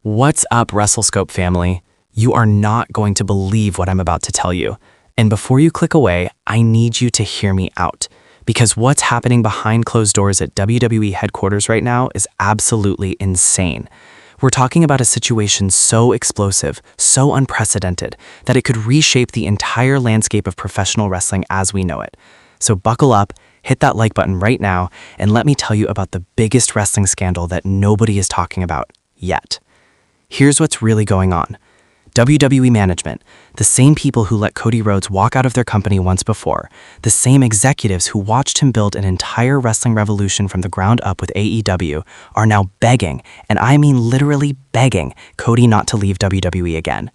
What's up, Wrestle Scope family? You are not going to believe what I'm about to tell you. And before you click away, I need you to hear me out. Because what's happening behind closed doors at WWE headquarters right now is absolutely insane. We're talking about a situation so explosive, so unprecedented, that it could reshape the entire landscape of professional wrestling as we know it. So buckle up, hit that like button right now, and let me tell you about the biggest wrestling scandal that nobody is talking about yet. Here's what's really going on. WWE management, the same people who let Cody Rhodes walk out of their company once before, the same executives who watched him build an entire wrestling revolution from the ground up with AEW, are now begging, and I mean literally begging, Cody not to leave WWE again.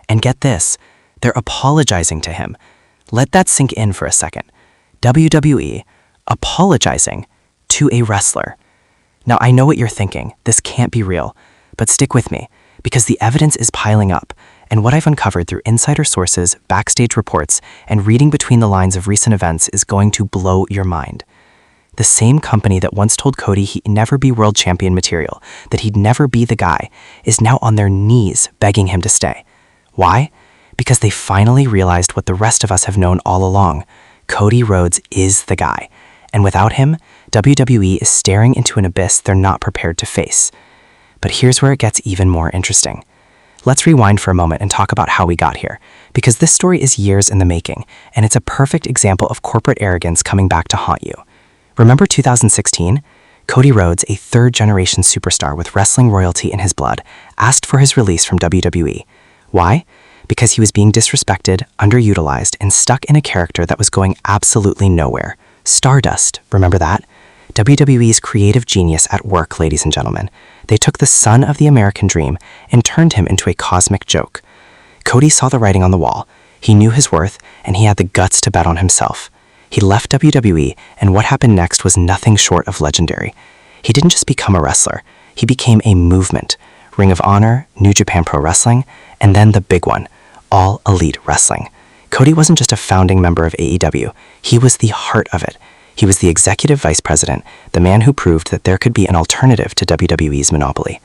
And get this, they're apologizing to him. Let that sink in for a second. WWE apologizing to a wrestler. Now, I know what you're thinking. This can't be real. But stick with me, because the evidence is piling up, and what I've uncovered through insider sources, backstage reports, and reading between the lines of recent events is going to blow your mind. The same company that once told Cody he'd never be world champion material, that he'd never be the guy, is now on their knees begging him to stay. Why? Because they finally realized what the rest of us have known all along. Cody Rhodes is the guy, and without him, WWE is staring into an abyss they're not prepared to face. But here's where it gets even more interesting. Let's rewind for a moment and talk about how we got here, because this story is years in the making, and it's a perfect example of corporate arrogance coming back to haunt you. Remember 2016? Cody Rhodes, a third-generation superstar with wrestling royalty in his blood, asked for his release from WWE. Why? Because he was being disrespected, underutilized, and stuck in a character that was going absolutely nowhere. Stardust, remember that? WWE's creative genius at work, ladies and gentlemen. They took the son of the American dream and turned him into a cosmic joke. Cody saw the writing on the wall. He knew his worth, and he had the guts to bet on himself. He left WWE, and what happened next was nothing short of legendary. He didn't just become a wrestler. He became a movement. Ring of Honor, New Japan Pro Wrestling, and then the big one, All Elite Wrestling. Cody wasn't just a founding member of AEW. He was the heart of it. He was the executive vice president, the man who proved that there could be an alternative to WWE's monopoly.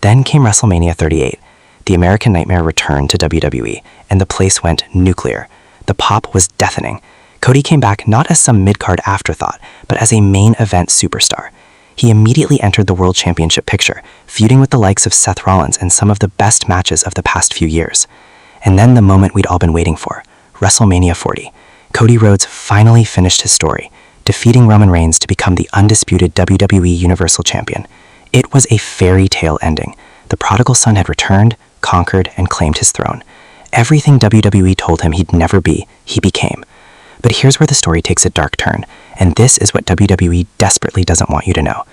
Then came WrestleMania 38. The American Nightmare returned to WWE, and the place went nuclear. The pop was deafening. Cody came back not as some mid-card afterthought, but as a main event superstar. He immediately entered the World Championship picture, feuding with the likes of Seth Rollins in some of the best matches of the past few years. And then the moment we'd all been waiting for, WrestleMania 40. Cody Rhodes finally finished his story, defeating Roman Reigns to become the undisputed WWE Universal Champion. It was a fairy tale ending. The prodigal son had returned, conquered, and claimed his throne. Everything WWE told him he'd never be, he became. But here's where the story takes a dark turn, and this is what WWE desperately doesn't want you to know.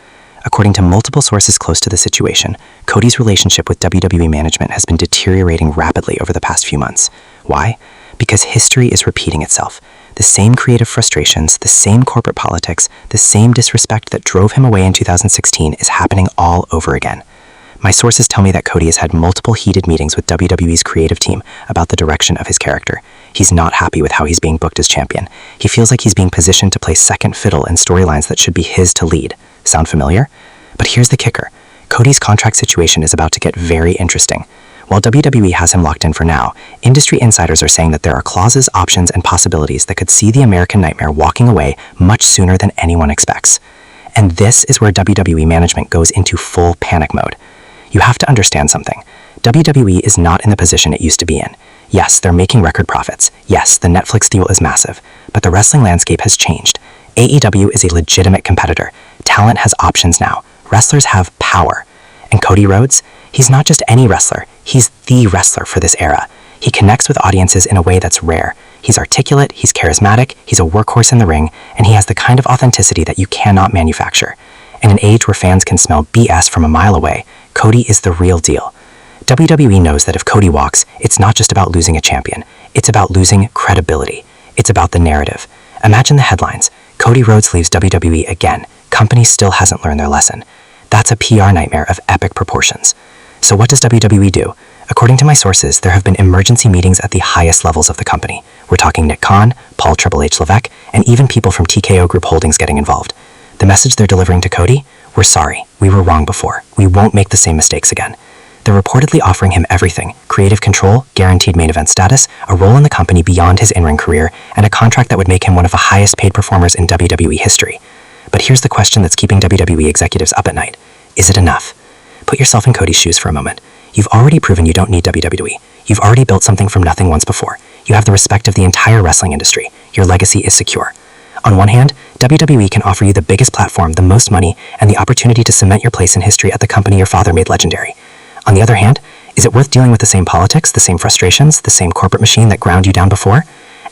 According to multiple sources close to the situation, Cody's relationship with WWE management has been deteriorating rapidly over the past few months. Why? Because history is repeating itself. The same creative frustrations, the same corporate politics, the same disrespect that drove him away in 2016 is happening all over again. My sources tell me that Cody has had multiple heated meetings with WWE's creative team about the direction of his character. He's not happy with how he's being booked as champion. He feels like he's being positioned to play second fiddle in storylines that should be his to lead. Sound familiar? But here's the kicker. Cody's contract situation is about to get very interesting. While WWE has him locked in for now, industry insiders are saying that there are clauses, options, and possibilities that could see the American Nightmare walking away much sooner than anyone expects. And this is where WWE management goes into full panic mode. You have to understand something. WWE is not in the position it used to be in. Yes, they're making record profits. Yes, the Netflix deal is massive. But the wrestling landscape has changed. AEW is a legitimate competitor. Talent has options now. Wrestlers have power. And Cody Rhodes? He's not just any wrestler. He's the wrestler for this era. He connects with audiences in a way that's rare. He's articulate, he's charismatic, he's a workhorse in the ring, and he has the kind of authenticity that you cannot manufacture. In an age where fans can smell BS from a mile away, Cody is the real deal. WWE knows that if Cody walks, it's not just about losing a champion. It's about losing credibility. It's about the narrative. Imagine the headlines. Cody Rhodes leaves WWE again. Company still hasn't learned their lesson. That's a PR nightmare of epic proportions. So what does WWE do? According to my sources, there have been emergency meetings at the highest levels of the company. We're talking Nick Khan, Paul Triple H Levesque, and even people from TKO Group Holdings getting involved. The message they're delivering to Cody? We're sorry. We were wrong before. We won't make the same mistakes again. They're reportedly offering him everything: creative control, guaranteed main event status, a role in the company beyond his in-ring career, and a contract that would make him one of the highest paid performers in WWE history. But here's the question that's keeping WWE executives up at night. Is it enough? Put yourself in Cody's shoes for a moment. You've already proven you don't need WWE. You've already built something from nothing once before. You have the respect of the entire wrestling industry. Your legacy is secure. On one hand, WWE can offer you the biggest platform, the most money, and the opportunity to cement your place in history at the company your father made legendary. On the other hand, is it worth dealing with the same politics, the same frustrations, the same corporate machine that ground you down before?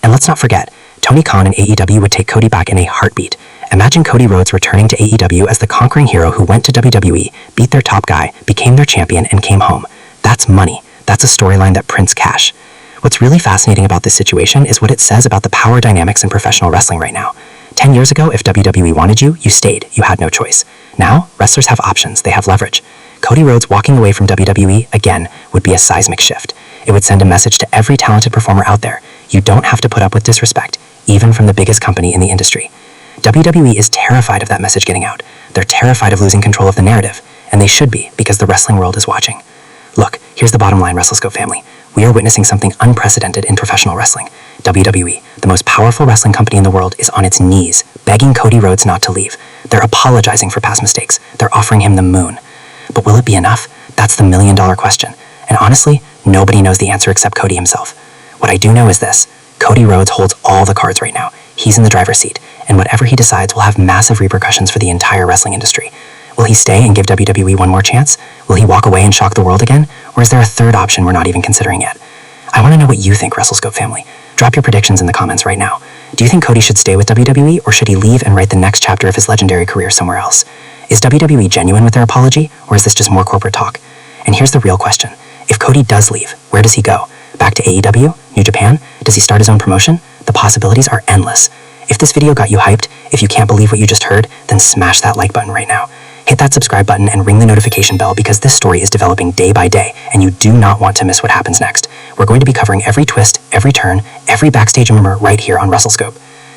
And let's not forget, Tony Khan and AEW would take Cody back in a heartbeat. Imagine Cody Rhodes returning to AEW as the conquering hero who went to WWE, beat their top guy, became their champion, and came home. That's money. That's a storyline that prints cash. What's really fascinating about this situation is what it says about the power dynamics in professional wrestling right now. 10 years ago, if WWE wanted you, you stayed. You had no choice. Now, wrestlers have options. They have leverage. Cody Rhodes walking away from WWE, again, would be a seismic shift. It would send a message to every talented performer out there. You don't have to put up with disrespect, even from the biggest company in the industry. WWE is terrified of that message getting out. They're terrified of losing control of the narrative, and they should be, because the wrestling world is watching. Look, here's the bottom line, Wrestle Scope family. We are witnessing something unprecedented in professional wrestling. WWE, the most powerful wrestling company in the world, is on its knees, begging Cody Rhodes not to leave. They're apologizing for past mistakes. They're offering him the moon. But will it be enough? That's the million-dollar question. And honestly, nobody knows the answer except Cody himself. What I do know is this: Cody Rhodes holds all the cards right now. He's in the driver's seat, and whatever he decides will have massive repercussions for the entire wrestling industry. Will he stay and give WWE one more chance? Will he walk away and shock the world again? Or is there a third option we're not even considering yet? I want to know what you think, Wrestle Scope family. Drop your predictions in the comments right now. Do you think Cody should stay with WWE, or should he leave and write the next chapter of his legendary career somewhere else? Is WWE genuine with their apology, or is this just more corporate talk? And here's the real question. If Cody does leave, where does he go? Back to AEW? New Japan? Does he start his own promotion? The possibilities are endless. If this video got you hyped, if you can't believe what you just heard, then smash that like button right now. Hit that subscribe button and ring the notification bell, because this story is developing day by day, and you do not want to miss what happens next. We're going to be covering every twist, every turn, every backstage rumor right here on Wrestle Scope.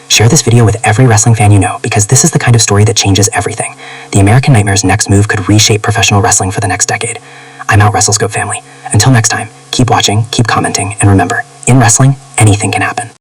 Share this video with every wrestling fan you know, because this is the kind of story that changes everything. The American Nightmare's next move could reshape professional wrestling for the next decade. I'm out, Wrestle Scope family. Until next time, keep watching, keep commenting, and remember, in wrestling, anything can happen.